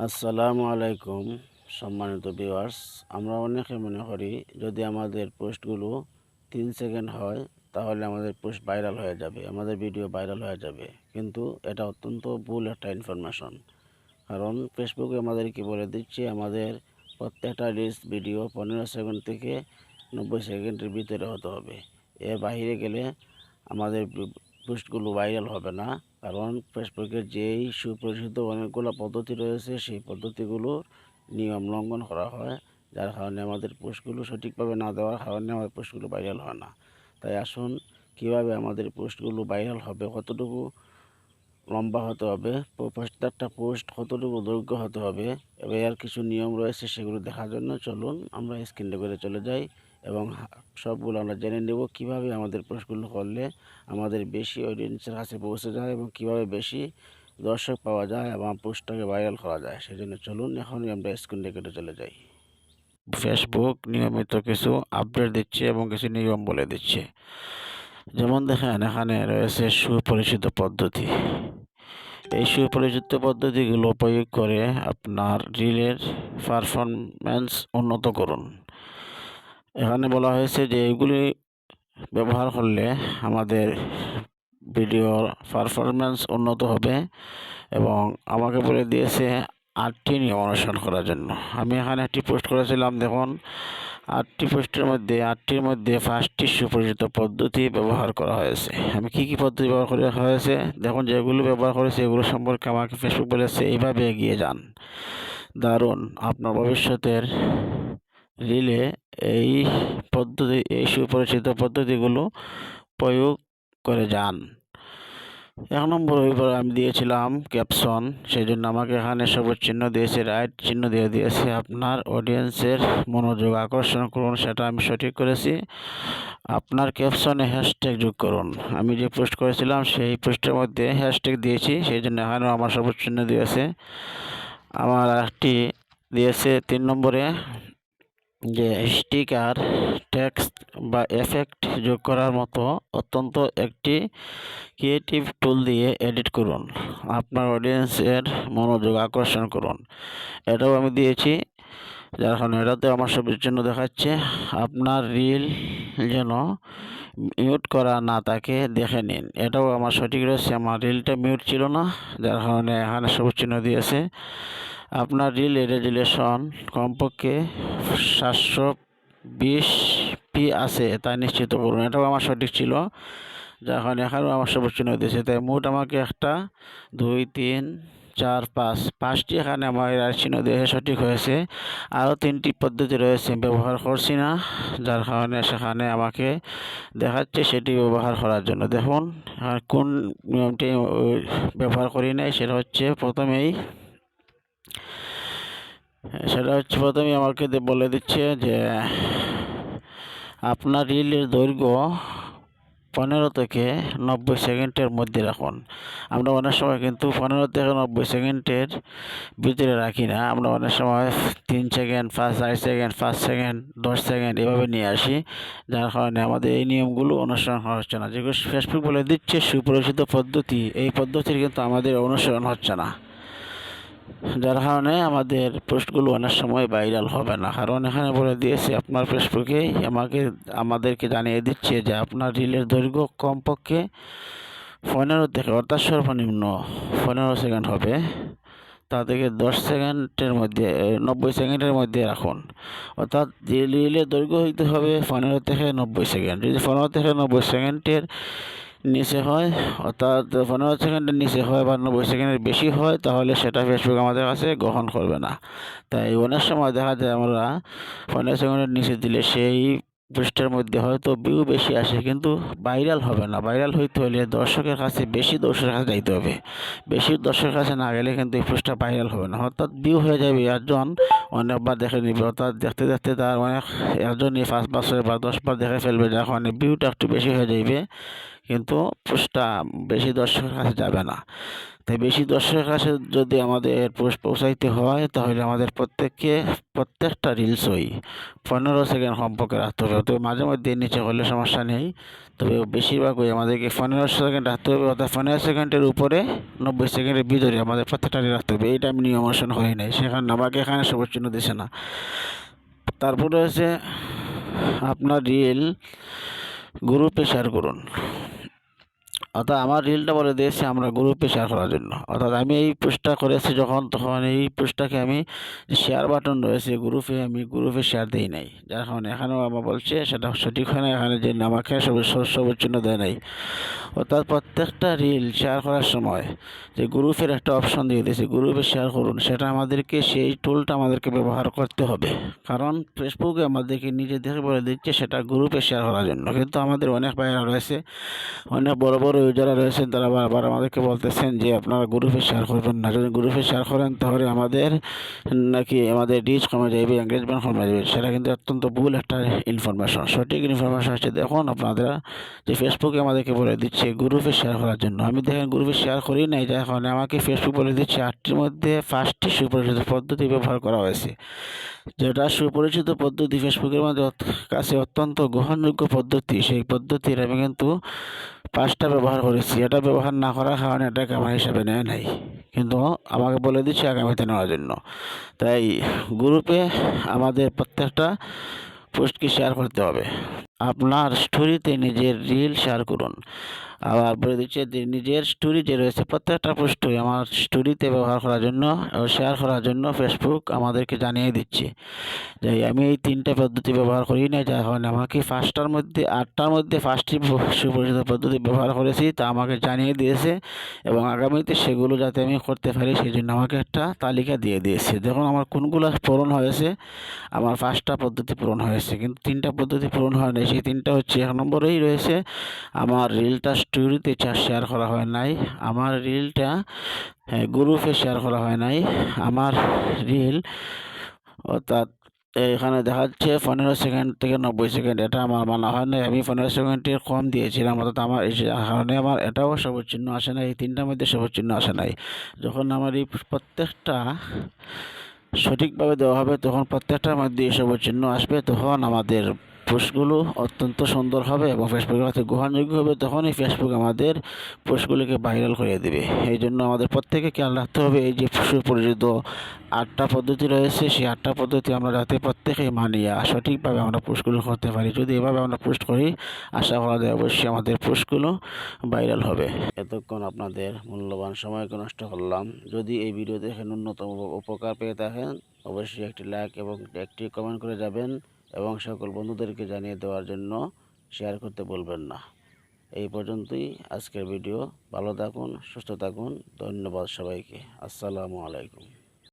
আসসালামু আলাইকুম সম্মানিত ভিউয়ার্স। আমরা অনেকে মনে করি যদি আমাদের পোস্টগুলো 3 সেকেন্ড হয় তাহলে আমাদের পোস্ট ভাইরাল হয়ে যাবে, আমাদের ভিডিও ভাইরাল হয়ে যাবে। কিন্তু এটা অত্যন্ত ভুল একটা ইনফরমেশন। কারণ ফেসবুকে আমাদেরকে বলে দিচ্ছে আমাদের প্রত্যেকটা রিলস ভিডিও 15 সেকেন্ড থেকে 90 সেকেন্ডের ভিতরে হতে হবে। এর বাইরে গেলে আমাদের পোস্টগুলো ভাইরাল হবে না। কারণ ফেসবুকের যেই সুপরিচিত অনেকগুলো পদ্ধতি রয়েছে সেই পদ্ধতিগুলোর নিয়ম লঙ্ঘন করা হয়, যার কারণে আমাদের পোস্টগুলো সঠিকভাবে না দেওয়ার কারণে আমাদের পোস্টগুলো ভাইরাল হয় না। তাই আসুন কীভাবে আমাদের পোস্টগুলো ভাইরাল হবে, কতটুকু লম্বা হতে হবে, প্রত্যেকটা পোস্ট কতটুকু দৈর্ঘ্য হতে হবে এবং এর কিছু নিয়ম রয়েছে সেগুলো দেখার জন্য চলুন আমরা স্ক্রিনে করে চলে যাই এবং সবগুলো আমরা জেনে নেব কীভাবে আমাদের পোস্টগুলো করলে আমাদের বেশি অডিয়েন্সের কাছে পৌঁছে যায় এবং কীভাবে বেশি দর্শক পাওয়া যায় এবং পোস্টটাকে ভাইরাল করা যায়। সেজন্য চলুন এখনই আমরা স্ক্রিনে করে চলে যাই। ফেসবুক নিয়মিত কিছু আপডেট দিচ্ছে এবং কিছু নিয়ম বলে দিচ্ছে। যেমন দেখেন, এখানে রয়েছে সুপরিচিত পদ্ধতি। এই সুপরিচিত পদ্ধতিগুলো প্রয়োগ করে আপনার রিলের পারফরম্যান্স উন্নত করুন। এখানে বলা হয়েছে যে এগুলি ব্যবহার করলে আমাদের ভিডিওর পারফরম্যান্স উন্নত হবে এবং আমাকে বলে দিয়েছে 8টি নিয়ম অনুসরণ করার জন্য। আমি এখানে একটি পোস্ট করেছিলাম, দেখুন 8টির মধ্যে 5টি সুপরিচিত পদ্ধতি ব্যবহার করা হয়েছে। আমি কি পদ্ধতি ব্যবহার করা হয়েছে দেখুন, যেগুলো ব্যবহার করেছে এগুলো সম্পর্কে আমাকে ফেসবুক বলেছে এইভাবে এগিয়ে যান। দারুণ, আপনার ভবিষ্যতের রিলে এই এই সুপরিচিত পদ্ধতিগুলো প্রয়োগ করে যান। 1 নম্বর আমি দিয়েছিলাম ক্যাপশন, সেই জন্য আমাকে এখানে সবুজ চিহ্ন দিয়েছে, রাইট চিহ্ন দিয়েছে। আপনার অডিয়েন্সের মনোযোগ আকর্ষণ করুন, সেটা আমি সঠিক করেছি। আপনার ক্যাপশনে হ্যাশট্যাগ যোগ করুন। আমি যে পোস্ট করেছিলাম সেই পোস্টের মধ্যে হ্যাশট্যাগ দিয়েছি, সেই জন্য এখানেও আমার সবুজ চিহ্ন দিয়েছে। আমার একটি দিয়েছে 3 নম্বরে যে স্টিকার, টেক্সট বা এফেক্ট যোগ করার মতো অত্যন্ত একটি ক্রিয়েটিভ টুল দিয়ে এডিট করুন, আপনার অডিয়েন্সের মনোযোগ আকর্ষণ করুন। এটাও আমি দিয়েছি, যার কারণে এটাতে আমার সবুজ চিহ্ন দেখাচ্ছে। আপনার রিল যেন মিউট করা না থাকে দেখে নিন, এটাও আমার সঠিক রয়েছে। আমার রিলটা মিউট ছিল না, যার কারণে এখানে সবুজ চিহ্ন দিয়েছে। আপনার রিলের রেজুলেশন কমপক্ষে 720p আছে তা নিশ্চিত করুন, এটাও আমার সঠিক ছিল, যার কারণে এখানেও আমার সবুজ চিহ্ন দিয়েছে। তাই মোট আমাকে 1 2 3 4 5টি এখানে আমার চিহ্ন দিয়েছে, সঠিক হয়েছে। আরও 3টি পদ্ধতি রয়েছে ব্যবহার করছি না, যার কারণে সেখানে আমাকে দেখাচ্ছে সেটি ব্যবহার করার জন্য। দেখুন কোন নিয়মটি ব্যবহার করি নাই, সেটা হচ্ছে প্রথমেই আমাকে বলে দিচ্ছে যে আপনার রিলের দৈর্ঘ্য 15 থেকে 90 সেকেন্ডের মধ্যে রাখুন। আমরা অনেক সময় কিন্তু 15 থেকে 90 সেকেন্ডের ভিতরে রাখি না, আমরা অনেক সময় 3 সেকেন্ড, 4 সেকেন্ড, 5 সেকেন্ড, 10 সেকেন্ড এভাবে নিয়ে আসি, যার কারণে আমাদের এই নিয়মগুলো অনুসরণ করা হচ্ছে না। যেগুলো ফেসবুক বলে দিচ্ছে সুপরিচিত পদ্ধতি, এই পদ্ধতির কিন্তু আমাদের অনুসরণ হচ্ছে না, যার কারণে আমাদের পোস্টগুলো অনেক সময় ভাইরাল হবে না। কারণ এখানে বলে দিয়েছে আপনার ফেসবুকে আমাদেরকে জানিয়ে দিচ্ছে যে আপনার রিলের দৈর্ঘ্য কমপক্ষে 15 থেকে, অর্থাৎ সর্বনিম্ন 15 সেকেন্ড হবে, তা থেকে 10 সেকেন্ডের মধ্যে 90 সেকেন্ডের মধ্যে রাখুন। অর্থাৎ রিলের দৈর্ঘ্য হইতে হবে 15 থেকে 90 সেকেন্ড। যদি 15 থেকে 90 সেকেন্ডের নিচে হয়, অর্থাৎ 15 সেকেন্ডের নিচে হয় বা 90 সেকেন্ডের বেশি হয়, তাহলে সেটা ফেসবুক আমাদের কাছে গ্রহণ করবে না। তাই অনেক সময় দেখা যায় আমরা 15 সেকেন্ডের নিচে দিলে সেই পোস্টের মধ্যে হয়তো ভিউ বেশি আসে কিন্তু ভাইরাল হবে না। ভাইরাল হইতে হলে বেশি দর্শকের কাছে যাইতে হবে। বেশি দর্শকের কাছে না গেলে কিন্তু এই পোস্টটা ভাইরাল হবে না। অর্থাৎ ভিউ হয়ে যাবে, একজন অনেকবার দেখে নিবে, অর্থাৎ দেখতে দেখতে তার একজনই 5 বার 6 বার 10 বার দেখে ফেলবে, যার কারণে ভিউটা একটু বেশি হয়ে যাইবে, কিন্তু পোস্টটা বেশি দর্শকের কাছে যাবে না। তাই বেশি দর্শকের কাছে যদি আমাদের পোস্ট পৌঁছাইতে হয় তাহলে আমাদের প্রত্যেকটা রিলসই 15 সেকেন্ড সম্পর্কে রাখতে হবে। তবে মাঝে মধ্যে নিচে হলে সমস্যা নেই, তবে বেশিরভাগই আমাদেরকে 15 সেকেন্ড রাখতে হবে, অর্থাৎ 15 সেকেন্ডের উপরে 90 সেকেন্ডের ভিতরে আমাদের প্রত্যেকটা রিল রাখতে হবে। এইটা আমি নিয়ম অনুসরণ করি নাই, সেখানে আমাকে এখানে সবুজ চিহ্ন দিছে না। তারপরে হচ্ছে আপনার রিল গ্রুপে শেয়ার করুন। অর্থাৎ আমার রিলটা বলে দিয়েছে আমরা গ্রুপে শেয়ার করার জন্য। অর্থাৎ আমি এই পোস্টটা করেছি তখন এই পোস্টটাকে আমি শেয়ার বাটন রয়েছে গ্রুপে, আমি গ্রুপে শেয়ার দিই নাই, যার কারণে এখানেও আমার বলছে সেটা সঠিক হয় না, এখানে যে আমাকে সবুজ চিহ্ন দেয় নাই। অর্থাৎ প্রত্যেকটা রিল শেয়ার করার সময় যে গ্রুপের একটা অপশন দিয়ে দিয়েছে গ্রুপে শেয়ার করুন, সেটা আমাদেরকে সেই টুলটা আমাদেরকে ব্যবহার করতে হবে। কারণ ফেসবুকে আমাদেরকে নিজে দেখে বলে দিচ্ছে সেটা গ্রুপে শেয়ার করার জন্য, কিন্তু আমাদের অনেক ভাইরা রয়েছে, অনেক বড় বড় ইউজাররা রয়েছেন, তারা বারবার আমাদেরকে বলতেছেন যে আপনারা গ্রুপে শেয়ার করবেন না, যদি গ্রুপে শেয়ার করেন তাহলে আমাদের রিচ কমে যাবে, এঙ্গেজমেন্ট কমে যাবে। সেটা কিন্তু অত্যন্ত ভুল একটা ইনফরমেশন। সঠিক ইনফরমেশন হচ্ছে দেখুন আপনারা যে ফেসবুকে আমাদেরকে বলে দিচ্ছে গ্রুপে শেয়ার করার জন্য, আমি দেখেন গ্রুপে শেয়ার করি নাই, যার কারণে আমাকে ফেসবুক বলে দিচ্ছে 8টির মধ্যে 5টি সুপরিচিত পদ্ধতি ব্যবহার করা হয়েছে। যেটা সুপরিচিত পদ্ধতি ফেসবুকের মধ্যে কাছে অত্যন্ত গ্রহণযোগ্য পদ্ধতি, সেই পদ্ধতির আমি কিন্তু 5টা ব্যবহার করেছি। এটা ব্যবহার না করার কারণে এটাকে আমার হিসাবে নেয় নাই, কিন্তু আমাকে বলে দিচ্ছে আগামীতে নেওয়ার জন্য। তাই গ্রুপে আমাদের প্রত্যেকটা পোস্টকে শেয়ার করতে হবে। আপনার স্টোরিতে নিজের রিল শেয়ার করুন। আবার বলে দিচ্ছে যে নিজের স্টোরি যে রয়েছে প্রত্যেকটা পোস্টই আমার স্টোরিতে ব্যবহার করার জন্য শেয়ার করার জন্য ফেসবুক আমাদেরকে জানিয়ে দিচ্ছে যে আমি এই 3টে পদ্ধতি ব্যবহার করি না, যার কারণে আমাকে 8টার মধ্যে 5টি সুপরিচিত পদ্ধতি ব্যবহার করেছি তা আমাকে জানিয়ে দিয়েছে, এবং আগামীতে সেগুলো যাতে আমি করতে পারি সেই জন্য আমাকে একটা তালিকা দিয়ে দিয়েছে। দেখুন আমার কোনগুলো পূরণ হয়েছে, আমার 5টা পদ্ধতি পূরণ হয়েছে, কিন্তু 3টা পদ্ধতি পূরণ হয়নি। সেই 3টা হচ্ছে 1 নম্বরেই রয়েছে আমার রিলটা স্টোরিতে শেয়ার করা হয় নাই, আমার রিলটা গ্রুপে শেয়ার করা হয় নাই, আমার রিল অর্থাৎ এখানে দেখাচ্ছে 15 সেকেন্ড থেকে 90 সেকেন্ড, এটা আমার মানা হয় না, আমি 15 সেকেন্ডের কম দিয়েছিলাম, অর্থাৎ আমার এই কারণে আমার এটাও সবুজ চিহ্ন আসে নাই, এই 3টার মধ্যে সবুজ চিহ্ন আসে নাই। যখন আমার এই প্রত্যেকটা সঠিকভাবে দেওয়া হবে তখন প্রত্যেকটার মধ্যে সবুজ চিহ্ন আসবে, তখন আমাদের পোস্টগুলো অত্যন্ত সুন্দর হবে এবং ফেসবুকের কাছে গ্রহণযোগ্য হবে, তখনই ফেসবুক আমাদের পোস্টগুলিকে ভাইরাল করে দেবে। এই জন্য আমাদের প্রত্যেকে খেয়াল রাখতে হবে এই যে সুপরিচিত 8টা পদ্ধতি রয়েছে, সেই 8টা পদ্ধতি আমরা যাতে প্রত্যেকেই মানিয়ে সঠিকভাবে আমরা পোস্টগুলো করতে পারি। যদি এভাবে আমরা পোস্ট করি আশা করা যায় অবশ্যই আমাদের পোস্টগুলো ভাইরাল হবে। এতক্ষণ আপনাদের মূল্যবান সময়কে নষ্ট করলাম। যদি এই ভিডিও দেখে ন্যূনতম উপকার পেয়ে থাকেন অবশ্যই একটি লাইক এবং একটি কমেন্ট করে যাবেন, এবং সকল বন্ধুদেরকে জানিয়ে দেওয়ার জন্য শেয়ার করতে ভুলবেন না। এই পর্যন্তই আজকের ভিডিও। ভালো থাকুন, সুস্থ থাকুন। ধন্যবাদ সবাইকে। আসসালামু আলাইকুম।